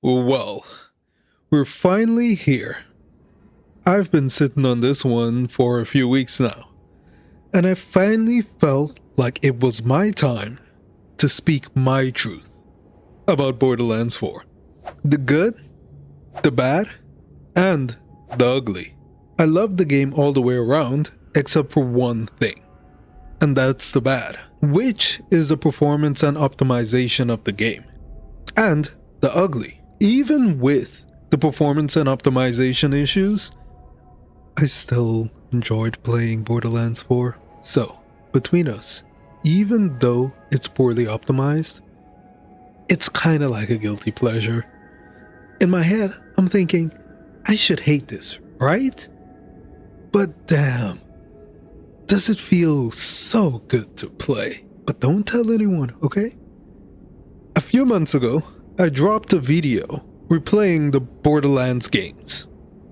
Well, we're finally here. I've been sitting on this one for a few weeks now, and I finally felt like it was my time to speak my truth about Borderlands 4. The good, the bad, and the ugly. I love the game all the way around, except for one thing, and that's the bad, which is the performance and optimization of the game. And the ugly. Even with the performance and optimization issues, I still enjoyed playing Borderlands 4. So, between us, even though it's poorly optimized, it's kinda like a guilty pleasure. In my head, I'm thinking, I should hate this, right? But damn, does it feel so good to play? But don't tell anyone, okay? A few months ago, I dropped a video replaying the Borderlands games.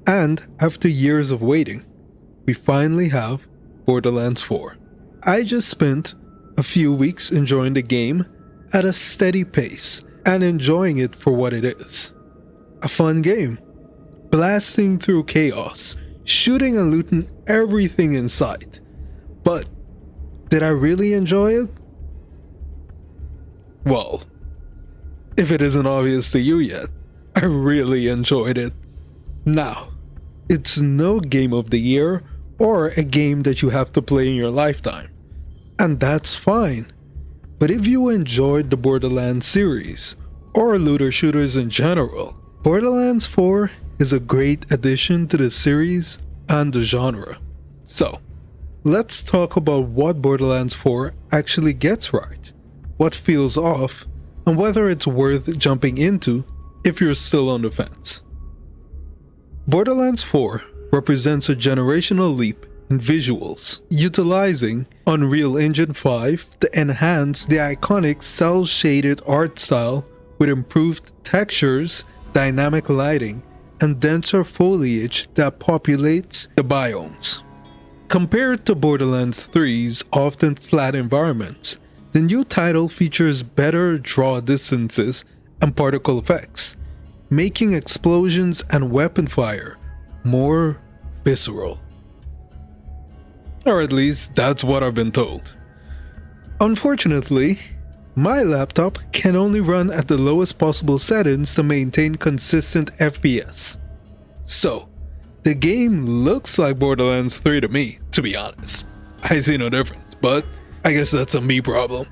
And after years of waiting, we finally have Borderlands 4. I just spent a few weeks enjoying the game at a steady pace and enjoying it for what it is. A fun game. Blasting through chaos, shooting and looting everything in sight. But did I really enjoy it? Well, if it isn't obvious to you yet, I really enjoyed it. Now, it's no game of the year or a game that you have to play in your lifetime. And that's fine. But if you enjoyed the Borderlands series, or looter shooters in general, Borderlands 4 is a great addition to the series and the genre. So, let's talk about what Borderlands 4 actually gets right, what feels off, and whether it's worth jumping into if you're still on the fence. Borderlands 4 represents a generational leap in visuals, utilizing Unreal Engine 5 to enhance the iconic cel-shaded art style with improved textures, dynamic lighting, and denser foliage that populates the biomes. Compared to Borderlands 3's often flat environments, the new title features better draw distances and particle effects, making explosions and weapon fire more visceral. Or at least that's what I've been told. Unfortunately, my laptop can only run at the lowest possible settings to maintain consistent FPS. So, the game looks like Borderlands 3 to me, to be honest. I see no difference, but I guess that's a me problem.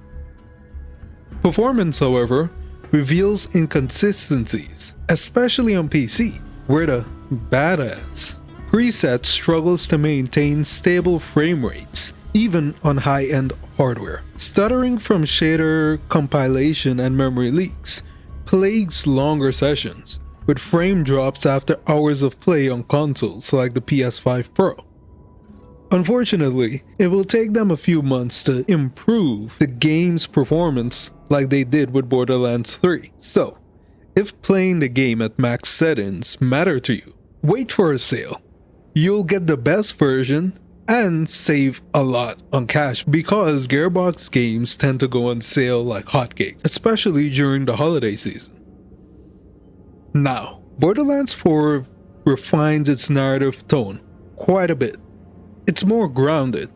Performance, however, reveals inconsistencies, especially on PC, where the badass preset struggles to maintain stable frame rates, even on high-end hardware. Stuttering from shader compilation and memory leaks plagues longer sessions, with frame drops after hours of play on consoles like the PS5 Pro. Unfortunately, it will take them a few months to improve the game's performance like they did with Borderlands 3. So, if playing the game at max settings matter to you, wait for a sale. You'll get the best version and save a lot on cash because Gearbox games tend to go on sale like hotcakes, especially during the holiday season. Now, Borderlands 4 refines its narrative tone quite a bit. It's more grounded,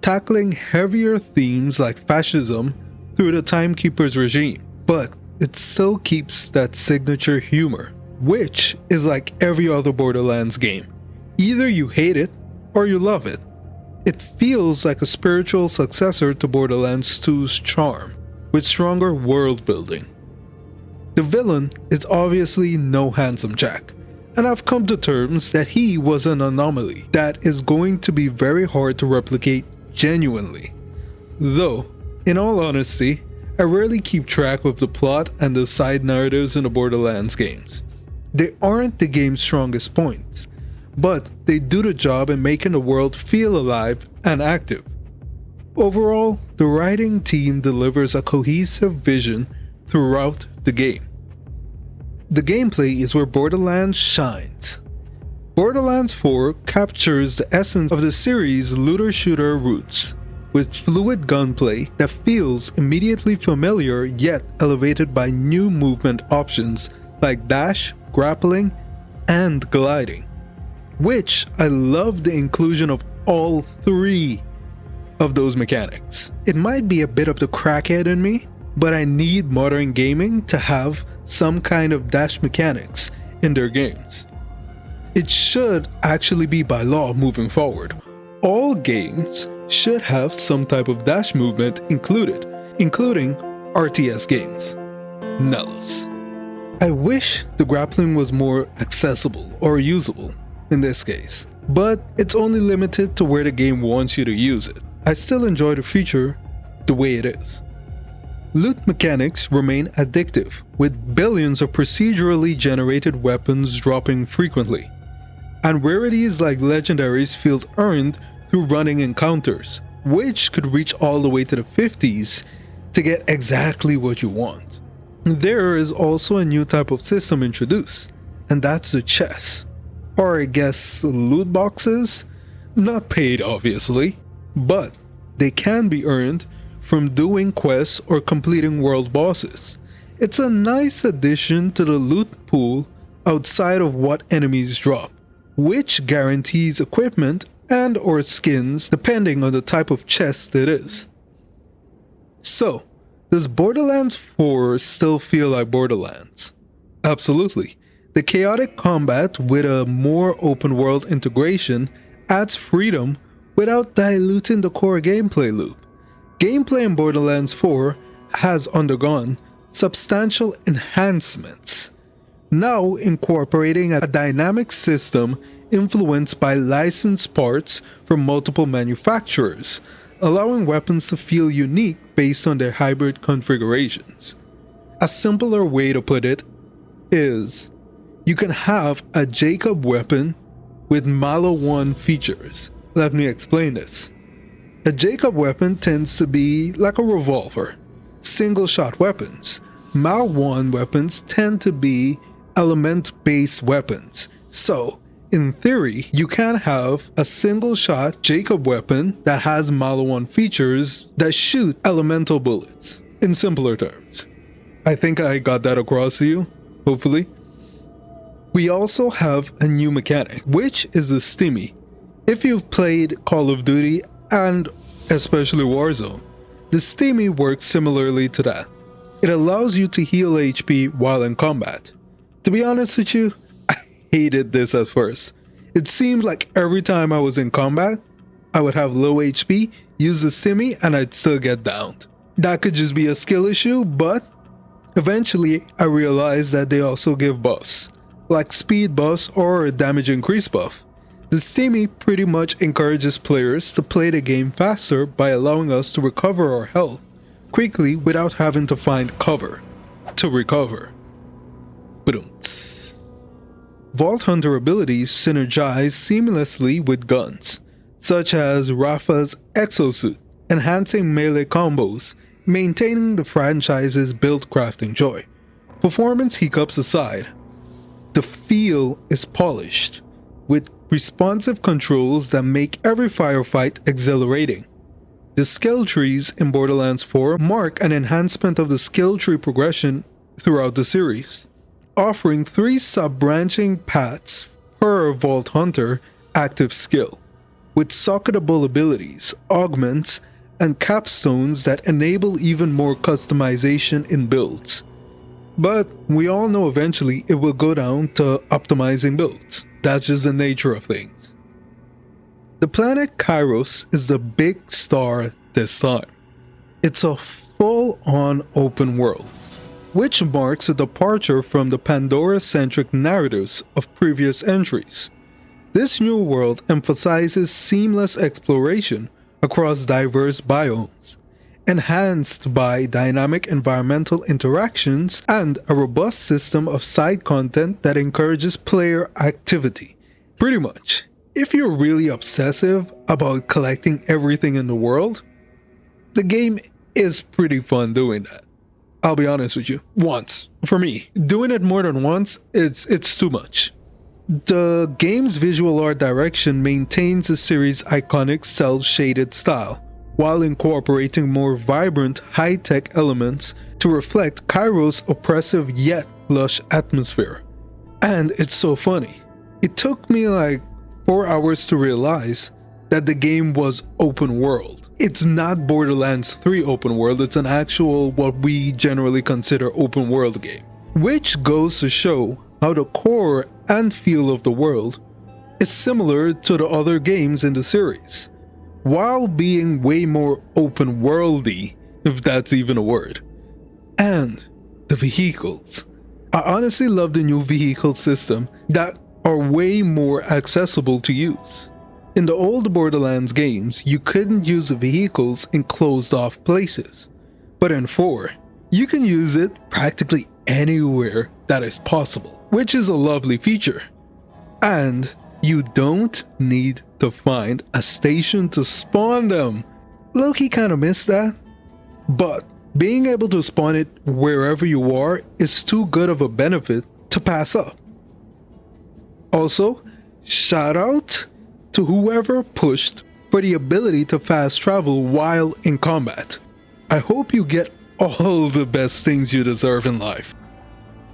tackling heavier themes like fascism through the Timekeeper's regime, but it still keeps that signature humor, which is like every other Borderlands game. Either you hate it or you love it. It feels like a spiritual successor to Borderlands 2's charm, with stronger world building. The villain is obviously no handsome Jack, and I've come to terms that he was an anomaly that is going to be very hard to replicate genuinely. Though, in all honesty, I rarely keep track of the plot and the side narratives in the Borderlands games. They aren't the game's strongest points, but they do the job in making the world feel alive and active. Overall, the writing team delivers a cohesive vision throughout the game. The gameplay is where Borderlands shines. Borderlands 4 captures the essence of the series' looter-shooter roots, with fluid gunplay that feels immediately familiar yet elevated by new movement options like dash, grappling, and gliding, which I love the inclusion of all three of those mechanics. It might be a bit of the crackhead in me, but I need modern gaming to have some kind of dash mechanics in their games. It should actually be by law moving forward. All games should have some type of dash movement included, including RTS games. Nellis. I wish the grappling was more accessible or usable in this case, but it's only limited to where the game wants you to use it. I still enjoy the feature the way it is. Loot mechanics remain addictive, with billions of procedurally generated weapons dropping frequently, and rarities like legendaries feel earned through running encounters, which could reach all the way to the 50s to get exactly what you want. There is also a new type of system introduced, and that's the chess, or I guess loot boxes. Not paid obviously, but they can be earned from doing quests or completing world bosses. It's a nice addition to the loot pool outside of what enemies drop, which guarantees equipment and or skins depending on the type of chest it is. So, does Borderlands 4 still feel like Borderlands? Absolutely. The chaotic combat with a more open world integration adds freedom without diluting the core gameplay loop. Gameplay in Borderlands 4 has undergone substantial enhancements, now incorporating a dynamic system influenced by licensed parts from multiple manufacturers, allowing weapons to feel unique based on their hybrid configurations. A simpler way to put it is, you can have a Jacob weapon with Malo 1 features. Let me explain this. A Jacob weapon tends to be like a revolver, single-shot weapons. Mal 1 weapons tend to be element-based weapons. So, in theory, you can have a single-shot Jacob weapon that has Malo 1 features that shoot elemental bullets, in simpler terms. I think I got that across to you, hopefully. We also have a new mechanic, which is the Stimmy. If you've played Call of Duty and especially Warzone, the Stimmy works similarly to that. It allows you to heal HP while in combat. To be honest with you, I hated this at first. It seemed like every time I was in combat, I would have low HP, use the Stimmy, and I'd still get downed. That could just be a skill issue, but eventually I realized that they also give buffs, like speed buffs or a damage increase buff. The Stimmy pretty much encourages players to play the game faster by allowing us to recover our health quickly without having to find cover to recover. Vault Hunter abilities synergize seamlessly with guns, such as Rafa's exosuit, enhancing melee combos, maintaining the franchise's build crafting joy. Performance hiccups aside, the feel is polished, with responsive controls that make every firefight exhilarating. The skill trees in Borderlands 4 mark an enhancement of the skill tree progression throughout the series, offering 3 sub-branching paths per Vault Hunter active skill, with socketable abilities, augments, and capstones that enable even more customization in builds. But we all know eventually it will go down to optimizing builds. That's just the nature of things. The planet Kairos is the big star this time. It's a full-on open world, which marks a departure from the Pandora-centric narratives of previous entries. This new world emphasizes seamless exploration across diverse biomes, enhanced by dynamic environmental interactions and a robust system of side content that encourages player activity. Pretty much, if you're really obsessive about collecting everything in the world, the game is pretty fun doing that. I'll be honest with you, once. For me, doing it more than once, it's too much. The game's visual art direction maintains the series' iconic cel-shaded style, while incorporating more vibrant, high-tech elements to reflect Kairos' oppressive yet lush atmosphere. And it's so funny. It took me like 4 hours to realize that the game was open world. It's not Borderlands 3 open world, it's an actual what we generally consider open world game. Which goes to show how the core and feel of the world is similar to the other games in the series, while being way more open worldy, if that's even a word. And the vehicles. I honestly love the new vehicle system that are way more accessible to use. In the old Borderlands games, you couldn't use the vehicles in closed off places, but in 4, you can use it practically anywhere that is possible, which is a lovely feature. And you don't need to find a station to spawn them. Low-key kinda missed that, but being able to spawn it wherever you are is too good of a benefit to pass up. Also, shout out to whoever pushed for the ability to fast travel while in combat. I hope you get all the best things you deserve in life.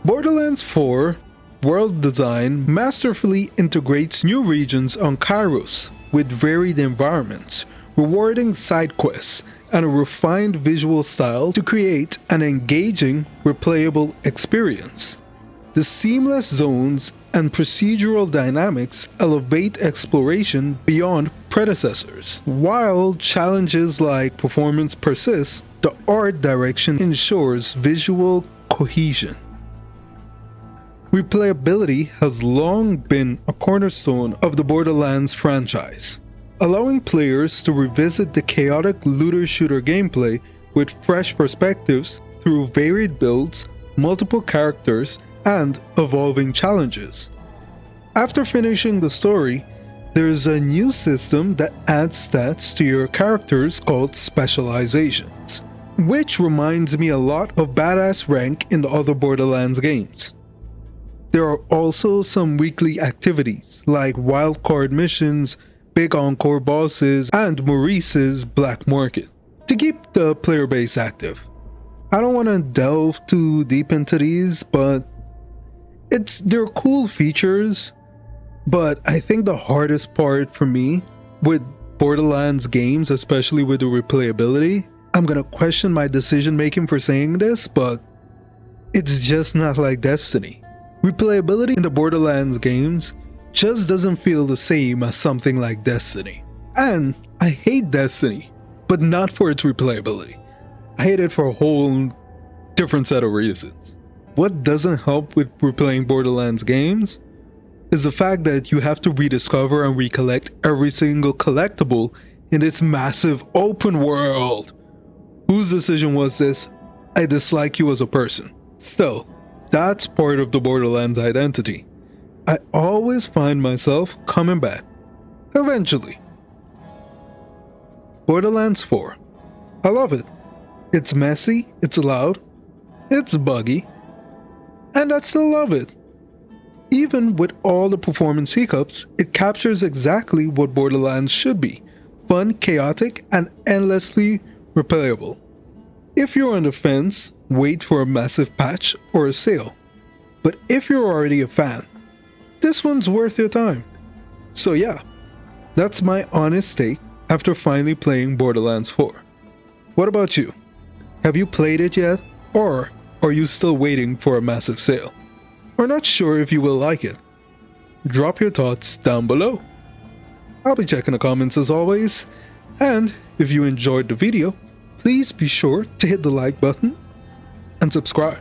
Borderlands 4 world design masterfully integrates new regions on Kairos with varied environments, rewarding side quests, and a refined visual style to create an engaging, replayable experience. The seamless zones and procedural dynamics elevate exploration beyond predecessors. While challenges like performance persist, the art direction ensures visual cohesion. Replayability has long been a cornerstone of the Borderlands franchise, allowing players to revisit the chaotic looter-shooter gameplay with fresh perspectives through varied builds, multiple characters, and evolving challenges. After finishing the story, there is a new system that adds stats to your characters called specializations, which reminds me a lot of Badass Rank in the other Borderlands games. There are also some weekly activities like wildcard missions, big encore bosses, and Maurice's Black Market to keep the player base active. I don't want to delve too deep into these, but they're cool features, but I think the hardest part for me with Borderlands games, especially with the replayability, I'm gonna question my decision making for saying this, but it's just not like Destiny. Replayability in the Borderlands games just doesn't feel the same as something like Destiny. And I hate Destiny, but not for its replayability. I hate it for a whole different set of reasons. What doesn't help with replaying Borderlands games is the fact that you have to rediscover and recollect every single collectible in this massive open world. Whose decision was this? I dislike you as a person. Still, that's part of the Borderlands identity. I always find myself coming back. Eventually. Borderlands 4. I love it. It's messy, it's loud, it's buggy, and I still love it. Even with all the performance hiccups, it captures exactly what Borderlands should be: fun, chaotic, and endlessly replayable. If you're on the fence, wait for a massive patch or a sale. But if you're already a fan, this one's worth your time. So yeah, that's my honest take after finally playing Borderlands 4. What about you? Have you played it yet? Or are you still waiting for a massive sale? Or not sure if you will like it? Drop your thoughts down below. I'll be checking the comments as always, and if you enjoyed the video, please be sure to hit the like button and subscribe.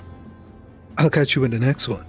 I'll catch you in the next one.